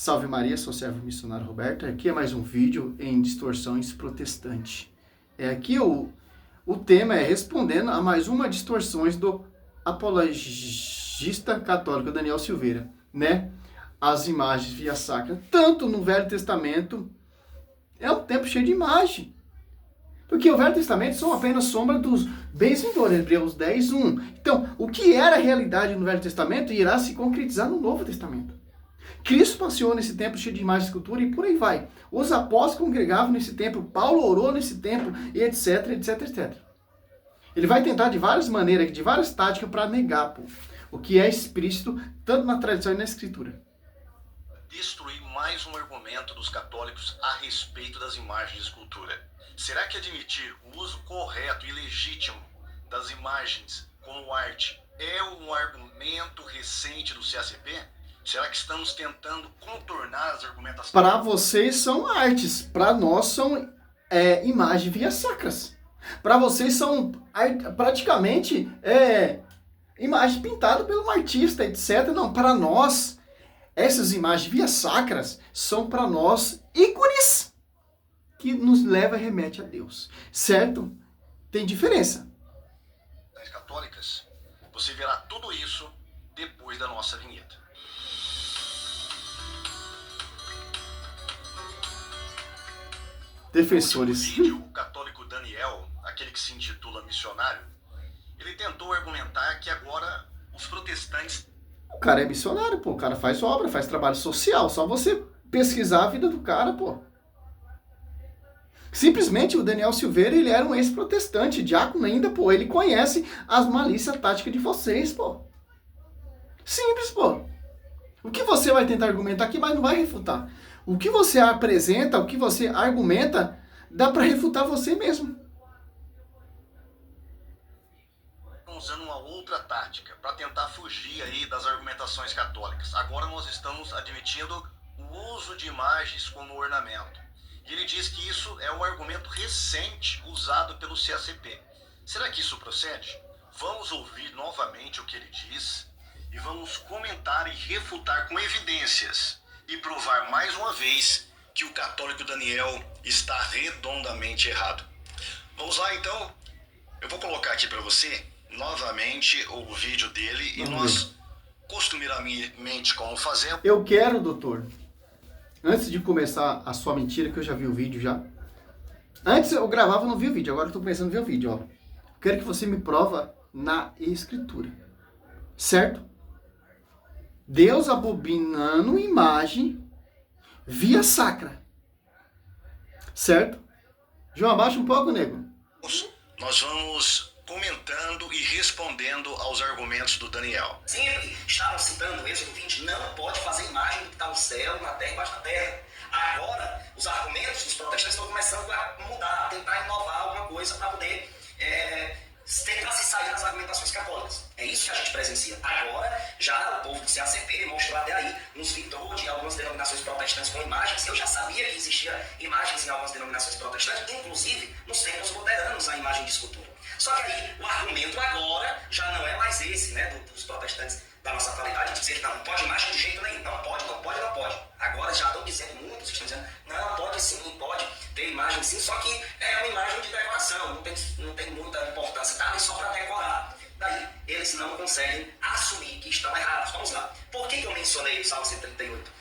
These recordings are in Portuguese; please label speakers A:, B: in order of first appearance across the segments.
A: Salve Maria, sou o servo missionário Roberto. Aqui é mais um vídeo em distorções protestantes. Aqui o tema é respondendo a mais uma distorções do apologista católico Daniel Silveira, né? As imagens via sacra, tanto no Velho Testamento, é um tempo cheio de imagem. Porque o Velho Testamento são apenas sombra dos bens vindouros, Hebreus 10, 1. Então, o que era a realidade no Velho Testamento irá se concretizar no Novo Testamento. Cristo passeou nesse templo cheio de imagem e escultura e por aí vai. Os apóstolos congregavam nesse templo, Paulo orou nesse templo, e etc, etc, etc. Ele vai tentar de várias maneiras, de várias táticas para negar o que é explícito, tanto na tradição e na escritura.
B: Destruir mais um argumento dos católicos a respeito das imagens de escultura. Será que admitir o uso correto e legítimo das imagens como arte é um argumento recente do CACP? Será que estamos tentando contornar as argumentações?
A: Para vocês são artes, para nós são imagens via sacras. Para vocês são praticamente imagem pintada pelo artista, etc. Não, para nós, essas imagens via sacras são para nós ícones que nos leva e remete a Deus, certo? Tem diferença.
B: Nas católicas, você verá tudo isso depois da nossa vinheta.
A: Defensores.
B: O católico Daniel, aquele que se intitula missionário, ele tentou argumentar que agora os protestantes...
A: O cara é missionário, pô. O cara faz obra, faz trabalho social. Só você pesquisar a vida do cara, pô. Simplesmente o Daniel Silveira, ele era um ex-protestante, diácono ainda, pô. Ele conhece as malícias táticas de vocês, pô. Simples, pô. O que você vai tentar argumentar aqui, mas não vai refutar. O que você apresenta, o que você argumenta, dá para refutar você mesmo.
B: Usando uma outra tática para tentar fugir aí das argumentações católicas. Agora nós estamos admitindo o uso de imagens como ornamento. E ele diz que isso é um argumento recente usado pelo CACP. Será que isso procede? Vamos ouvir novamente o que ele diz e vamos comentar e refutar com evidências e provar mais uma vez que o católico Daniel está redondamente errado. Vamos lá então? Eu vou colocar aqui para você novamente o vídeo dele e nós costumeiramente como fazemos.
A: Eu quero, doutor, antes de começar a sua mentira, que eu já vi o vídeo já. Antes eu gravava e não vi o vídeo, agora eu tô começando a ver o vídeo, ó. Quero que você me prova na escritura. Certo? Deus abominando imagem via sacra. Certo? João, abaixa um pouco, nego.
B: Nós vamos comentando e respondendo aos argumentos do Daniel.
C: Sempre estavam citando Êxodo 20, não pode fazer imagem do que está no céu, na terra e embaixo da terra. Agora, os argumentos dos protestantes estão começando a mudar, a tentar inovar alguma coisa para poder tentar se sair das argumentações católicas. É isso que a gente presencia. Agora, já o povo do CACP mostrou até aí uns vidros de algumas denominações protestantes com imagens. Eu já sabia que existia imagens em algumas denominações protestantes, inclusive nos templos luteranos a imagem de escultura. Só que aí o argumento agora já não é mais esse, né, dos protestantes da nossa atualidade, de dizer que não pode imagem de jeito nenhum, não pode, não pode, não pode. Agora já estão dizendo, muitos estão dizendo, não, pode sim, pode ter imagem sim, só que é uma imagem de decoração, não tem muita importância, tá ali só para decorar. Daí eles não conseguem assumir que estão errados. Vamos lá. Por que eu mencionei o Salmo 138?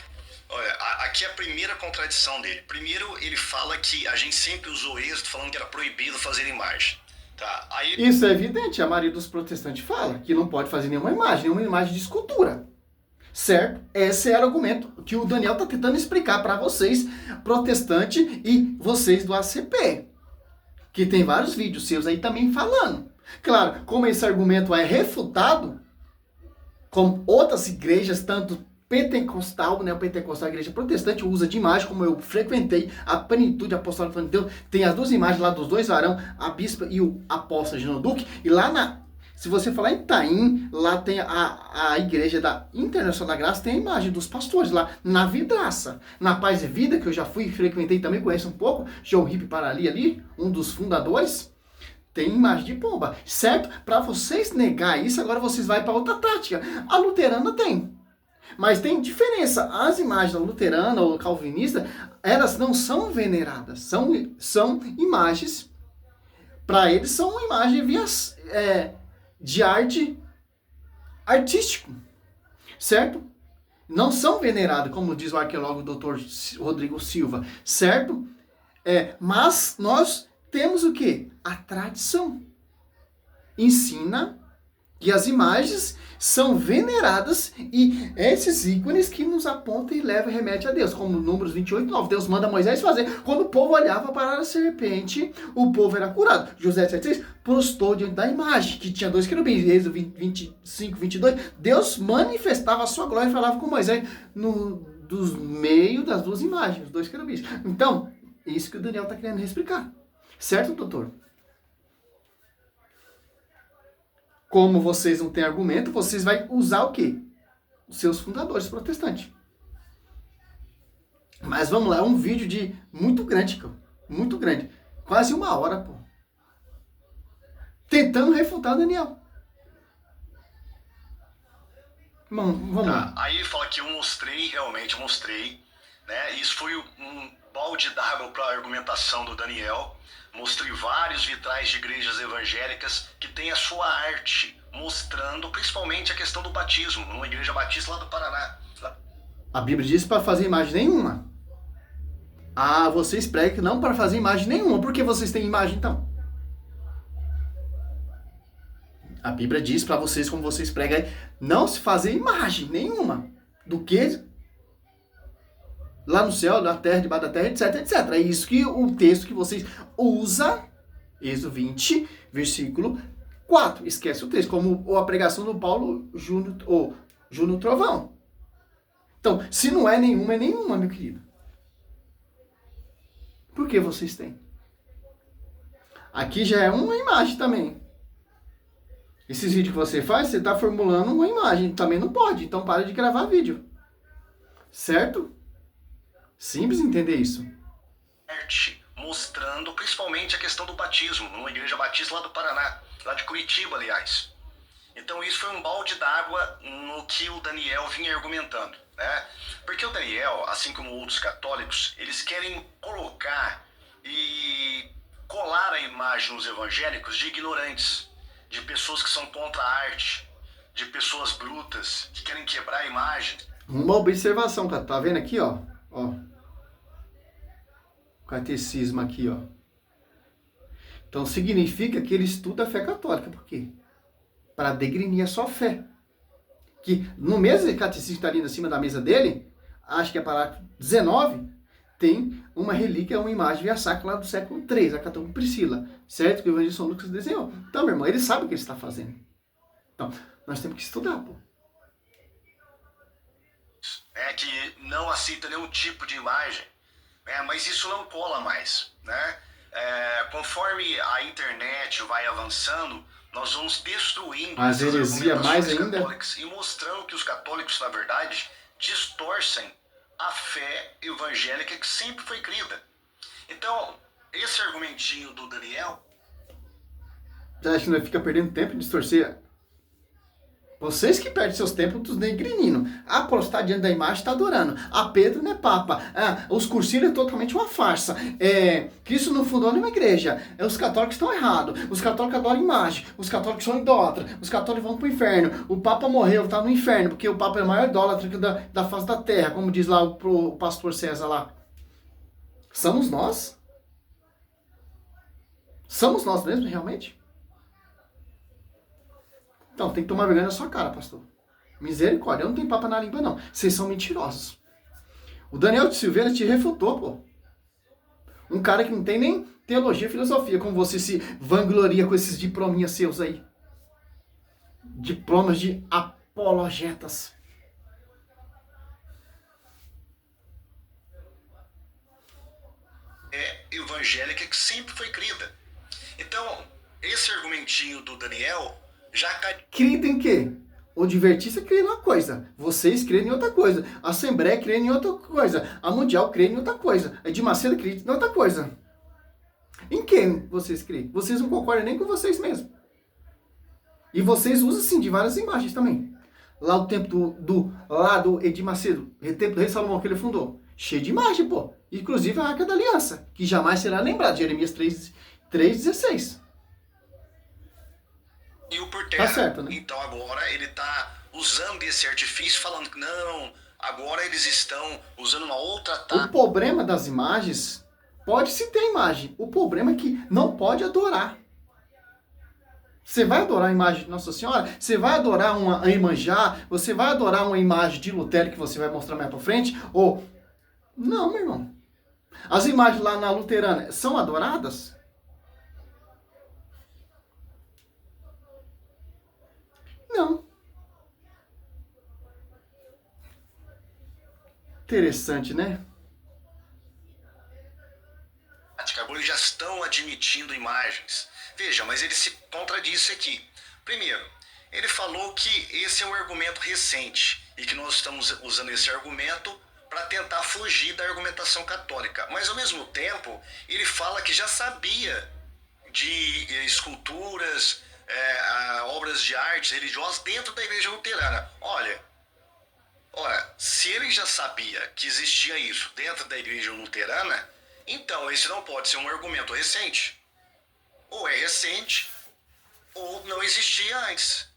B: Olha, aqui é a primeira contradição dele. Primeiro, ele fala que a gente sempre usou Êxodo falando que era proibido fazer imagem. Tá, aí...
A: Isso é evidente, a maioria dos protestantes fala que não pode fazer nenhuma imagem de escultura. Certo? Esse era o argumento que o Daniel está tentando explicar para vocês, protestante, e vocês do ACP. Que tem vários vídeos seus aí também falando. Claro, como esse argumento é refutado, como outras igrejas, tanto pentecostal, né, o pentecostal, a igreja protestante, usa de imagem, como eu frequentei, a plenitude apostólica de Deus, tem as duas imagens lá dos dois varão, a bispa e o apóstolo Gino Duque, e lá se você falar em Itaim, lá tem a igreja da Internacional da Graça, tem a imagem dos pastores lá, na vidraça, na Paz e Vida, que eu já fui e frequentei também, conheço um pouco, João Ripe Parali ali, um dos fundadores, tem imagem de pomba, certo? Para vocês negar isso, agora vocês vão para outra tática, a luterana tem. Mas tem diferença. As imagens luterana ou calvinista, elas não são veneradas. São imagens, para eles são imagens de arte artístico, certo? Não são veneradas, como diz o arqueólogo Dr. Rodrigo Silva, certo? Mas nós temos o quê? A tradição. Ensina que as imagens são veneradas e esses ícones que nos apontam e levam e remete a Deus, como Números 28:9. Deus manda Moisés fazer. Quando o povo olhava para a serpente, o povo era curado. José 7,6 prostou diante da imagem, que tinha 2 querubins. Êxodo 25:22, Deus manifestava a sua glória e falava com Moisés dos meio das 2 imagens, os 2 querubins. Então, isso que o Daniel está querendo explicar. Certo, doutor? Como vocês não têm argumento, vocês vão usar o quê? Os seus fundadores protestantes. Mas vamos lá, é um vídeo muito grande, muito grande. Quase 1 hora, pô. Tentando refutar o Daniel. Bom, vamos lá.
B: Aí fala que eu mostrei, né? Isso foi um balde d'água para a argumentação do Daniel. Mostrei vários vitrais de igrejas evangélicas que têm a sua arte, mostrando principalmente a questão do batismo, numa igreja batista lá do Paraná.
A: A Bíblia diz para fazer imagem nenhuma. Vocês pregam não para fazer imagem nenhuma. Por que vocês têm imagem então? A Bíblia diz para vocês, como vocês pregam, não se fazer imagem nenhuma. Do que lá no céu, na terra, debaixo da terra, etc, etc. É isso que o texto que vocês usam, Êxodo 20, versículo 4. Esquece o texto, como a pregação do Paulo Júnior Trovão. Então, se não é nenhuma, meu querido. Por que vocês têm? Aqui já é uma imagem também. Esses vídeos que você faz, você está formulando uma imagem. Também não pode, então para de gravar vídeo. Certo? Simples entender isso.
B: Mostrando principalmente a questão do batismo, numa igreja batista lá do Paraná, lá de Curitiba, aliás. Então isso foi um balde d'água no que o Daniel vinha argumentando, né? Porque o Daniel, assim como outros católicos, eles querem colocar e colar a imagem nos evangélicos de ignorantes, de pessoas que são contra a arte, de pessoas brutas, que querem quebrar a imagem.
A: Uma observação, cara. Tá vendo aqui, ó? Catecismo aqui, ó. Então significa que ele estuda a fé católica. Por quê? Para degrinir a sua fé. Que no mesmo catecismo que está ali em cima da mesa dele, acho que é parágrafo 19, tem uma relíquia, uma imagem via sacra lá do século III, a Católica Priscila. Certo? Que o evangelista São Lucas desenhou. Então, meu irmão, ele sabe o que ele está fazendo. Então, nós temos que estudar, pô.
B: Que não aceita nenhum tipo de imagem. Mas isso não cola mais, né? Conforme a internet vai avançando, nós vamos destruindo
A: as heresias mais ainda
B: católicas e mostrando que os católicos, na verdade, distorcem a fé evangélica que sempre foi crida. Então, esse argumentinho do Daniel...
A: Já acho que não fica perdendo tempo em distorcer. Vocês que perdem seus tempos dos negrininos. A postar diante da imagem está adorando. A Pedro não é papa. Os cursilhos é totalmente uma farsa. Cristo não fundou nenhuma igreja. Os católicos estão errados. Os católicos adoram imagem. Os católicos são idólatras. Os católicos vão para o inferno. O papa morreu, está no inferno, porque o papa é o maior idólatra da face da terra, como diz lá o pastor César lá. Somos nós? Somos nós mesmos, realmente? Então, tem que tomar vergonha na sua cara, pastor. Misericórdia, eu não tenho papo na língua, não. Vocês são mentirosos. O Daniel de Silveira te refutou, pô. Um cara que não tem nem teologia e filosofia, como você se vangloria com esses diplominhas seus aí. Diplomas de apologetas.
B: Evangélica que sempre foi crida. Então, esse argumentinho do Daniel...
A: Crida em quê? O Adventista crê em uma coisa, vocês creem em outra coisa, a Assembleia crê em outra coisa, a Mundial crê em outra coisa, a de Macedo crê em outra coisa. Em quem vocês creem? Vocês não concordam nem com vocês mesmos. E vocês usam sim de várias imagens também. lá o templo do Edir Macedo, o templo do rei Salomão que ele fundou. Cheio de imagem, pô. Inclusive a Arca da Aliança, que jamais será lembrada. Jeremias 3,16.
B: E o por terra.
A: Tá certo, né?
B: Então agora ele está usando esse artifício, falando que não, agora eles estão usando uma outra
A: O problema das imagens, pode se ter imagem. O problema é que não pode adorar. Você vai adorar a imagem de Nossa Senhora? Você vai adorar uma Iemanjá? Você vai adorar uma imagem de Lutero que você vai mostrar mais pra frente? Ou... Não, meu irmão. As imagens lá na luterana são adoradas? Não. Interessante, né?
B: Agora eles já estão admitindo imagens. Veja, mas ele se contradisse aqui. Primeiro, ele falou que esse é um argumento recente e que nós estamos usando esse argumento para tentar fugir da argumentação católica. Mas, ao mesmo tempo, ele fala que já sabia de esculturas, obras de arte religiosas dentro da igreja luterana. Ora, se ele já sabia que existia isso dentro da igreja luterana, então esse não pode ser um argumento recente. Ou é recente, ou não existia antes.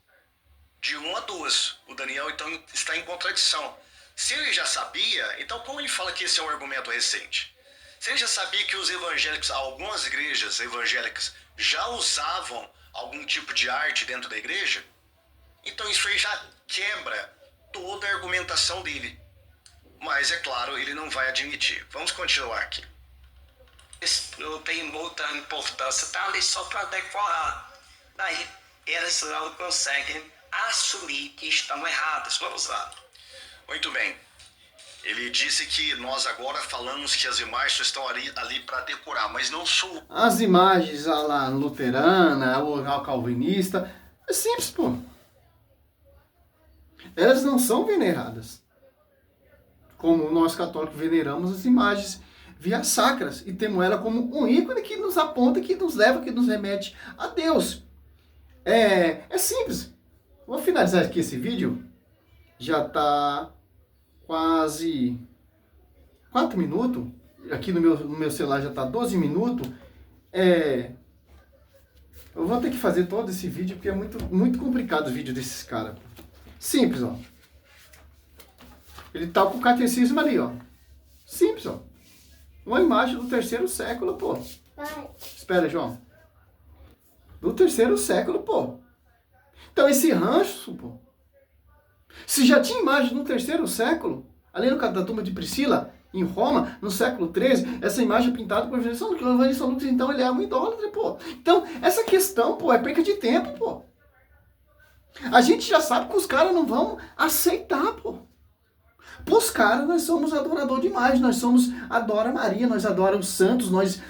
B: De 1 a 2. O Daniel, então, está em contradição. Se ele já sabia, então como ele fala que esse é um argumento recente? Se ele já sabia que os evangélicos, algumas igrejas evangélicas, já usavam algum tipo de arte dentro da igreja, então isso aí já quebra toda a argumentação dele. Mas, é claro, ele não vai admitir. Vamos continuar aqui.
C: Isso não tem muita importância, tá ali só para decorar. Daí eles não conseguem assumir que estão errados. Vamos lá.
B: Muito bem. Ele disse que nós agora falamos que as imagens estão ali para decorar, mas não sou.
A: As imagens lá luterana, ou calvinista, é simples, pô. Elas não são veneradas. Como nós católicos veneramos as imagens via sacras e temos ela como um ícone que nos aponta, que nos leva, que nos remete a Deus. É simples. Vou finalizar aqui esse vídeo. Já está quase 4 minutos. Aqui no meu celular já está 12 minutos. Eu vou ter que fazer todo esse vídeo porque é muito complicado o vídeo desses caras. Simples, ó. Ele tá com o catecismo ali, ó. Simples, ó. Uma imagem do 3º século, pô.
D: Vai.
A: Espera, João. Do 3º século, pô. Então esse rancho, pô. Se já tinha imagem no 3º século, ali no da tumba de Priscila, em Roma, no século 13, essa imagem é pintada por Evangelista Lucas. O Evangelista Lucas, então, ele é um idólatra, pô. Então, essa questão, pô, é perca de tempo, pô. A gente já sabe que os caras não vão aceitar, pô. Pros caras, nós somos adorador de imagem, nós somos adora Maria, nós adoramos os santos, nós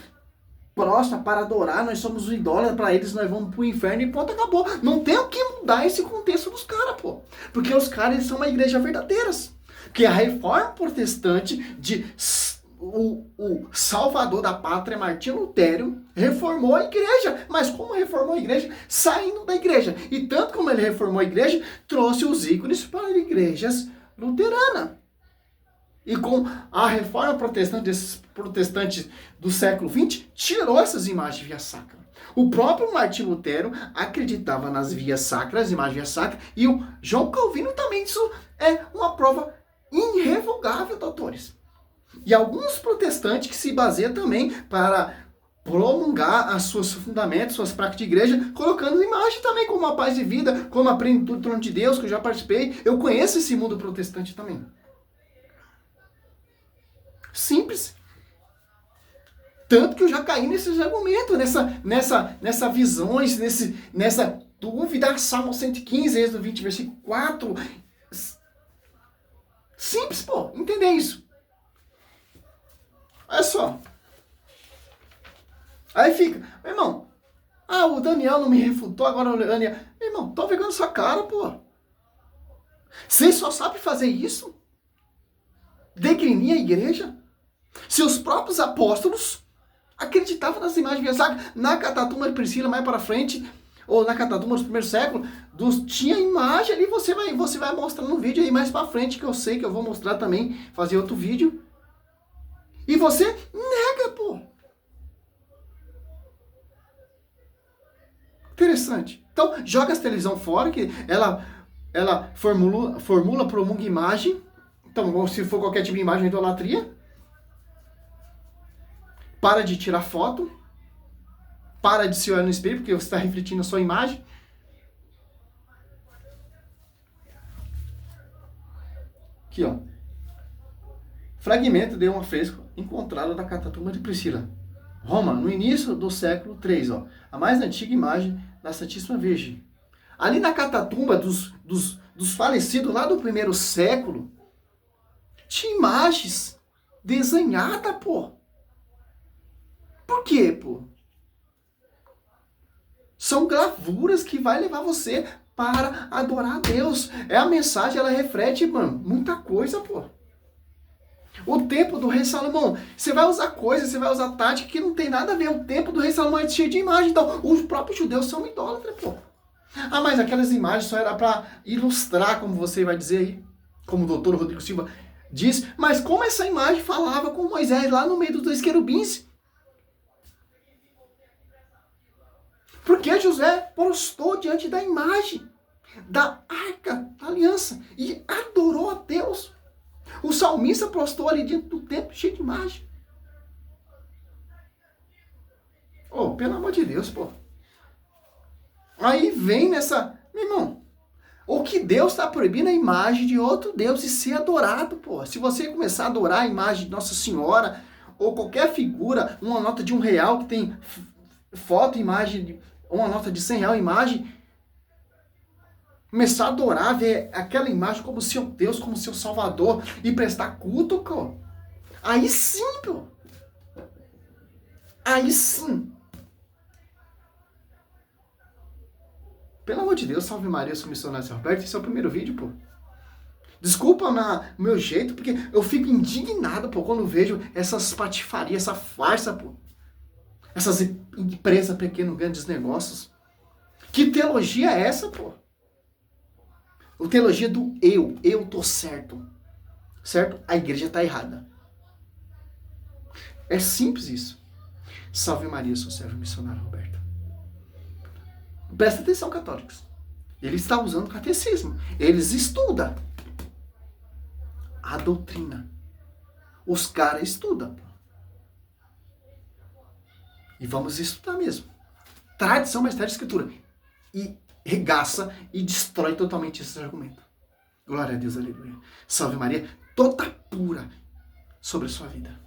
A: prostra para adorar, nós somos o idólatra, para eles nós vamos pro inferno e ponto, acabou. Não tem o que mudar esse contexto dos caras, pô. Porque os caras, eles são uma igreja verdadeiras. Porque a reforma protestante o salvador da pátria, Martinho Lutero, reformou a igreja. Mas como reformou a igreja? Saindo da igreja. E tanto como ele reformou a igreja, trouxe os ícones para igrejas luteranas. E com a reforma protestante, desses protestantes do século XX, tirou essas imagens via sacra. O próprio Martinho Lutero acreditava nas vias sacras, imagens via sacra, e o João Calvino também. Isso é uma prova irrevogável, doutores. E alguns protestantes que se baseiam também para prolongar os seus fundamentos, suas práticas de igreja, colocando imagem também, como a paz de vida, como a plenitude do trono de Deus, que eu já participei. Eu conheço esse mundo protestante também. Simples. Tanto que eu já caí nesses argumentos, nessa visões, nessa dúvida. Salmo 115, Êxodo 20, versículo 4. Simples, pô, entender isso. Olha só. Aí fica, meu irmão, o Daniel não me refutou, agora o Daniel... Meu irmão, tô pegando sua cara, pô. Vocês só sabem fazer isso? Degrinir a igreja? Seus próprios apóstolos acreditavam nas imagens via sacra, na catatumba de Priscila, mais para frente, ou na Catatumba dos primeiros séculos, tinha imagem ali, você vai mostrar no vídeo aí mais pra frente, que eu sei que eu vou mostrar também, fazer outro vídeo. E você nega, pô. Interessante. Então, joga essa televisão fora, que ela formula, promulga imagem. Então, se for qualquer tipo de imagem, idolatria. Para de tirar foto. Para de se olhar no espelho, porque você está refletindo a sua imagem. Aqui, ó. Fragmento de um afresco encontrado na Catatumba de Priscila, Roma, no início do século III, ó. A mais antiga imagem da Santíssima Virgem. Ali na Catatumba dos falecidos lá do primeiro século, tinha imagens desenhadas, pô. Por quê, pô? São gravuras que vai levar você para adorar a Deus. É a mensagem, ela reflete, mano, muita coisa, pô. O templo do rei Salomão, você vai usar coisas, você vai usar tática que não tem nada a ver. O templo do rei Salomão é cheio de imagem. Então, os próprios judeus são idólatras, pô. Ah, mas aquelas imagens só era para ilustrar, como você vai dizer aí, como o doutor Rodrigo Silva diz. Mas como essa imagem falava com Moisés lá no meio dos dois querubins? Porque José prostou diante da imagem da arca da aliança e adorou a Deus. O salmista prostou ali dentro do templo cheio de imagem. Oh, pelo amor de Deus, pô. Aí vem nessa... Meu irmão, o que Deus está proibindo é a imagem de outro Deus e ser adorado, pô. Se você começar a adorar a imagem de Nossa Senhora ou qualquer figura, uma nota de R$1 que tem foto, imagem, uma nota de R$100, imagem, começar a adorar, ver aquela imagem como seu Deus, como seu Salvador e prestar culto, pô. Aí sim, pô. Aí sim. Pelo amor de Deus, salve Maria, sou missionário Roberto. Esse é o primeiro vídeo, pô. Desculpa o meu jeito, porque eu fico indignado, pô, quando vejo essas patifarias, essa farsa, pô. Essas empresas pequenos, grandes negócios. Que teologia é essa, pô? A teologia do eu. Eu tô certo. Certo? A igreja tá errada. É simples isso. Salve Maria, sou servo missionário Roberto. Presta atenção, católicos. Ele está usando o catecismo. Eles estudam a doutrina. Os caras estudam. E vamos estudar mesmo. Tradição, mas traz escritura. E regaça e destrói totalmente esse argumento. Glória a Deus, aleluia. Salve Maria, toda pura sobre a sua vida.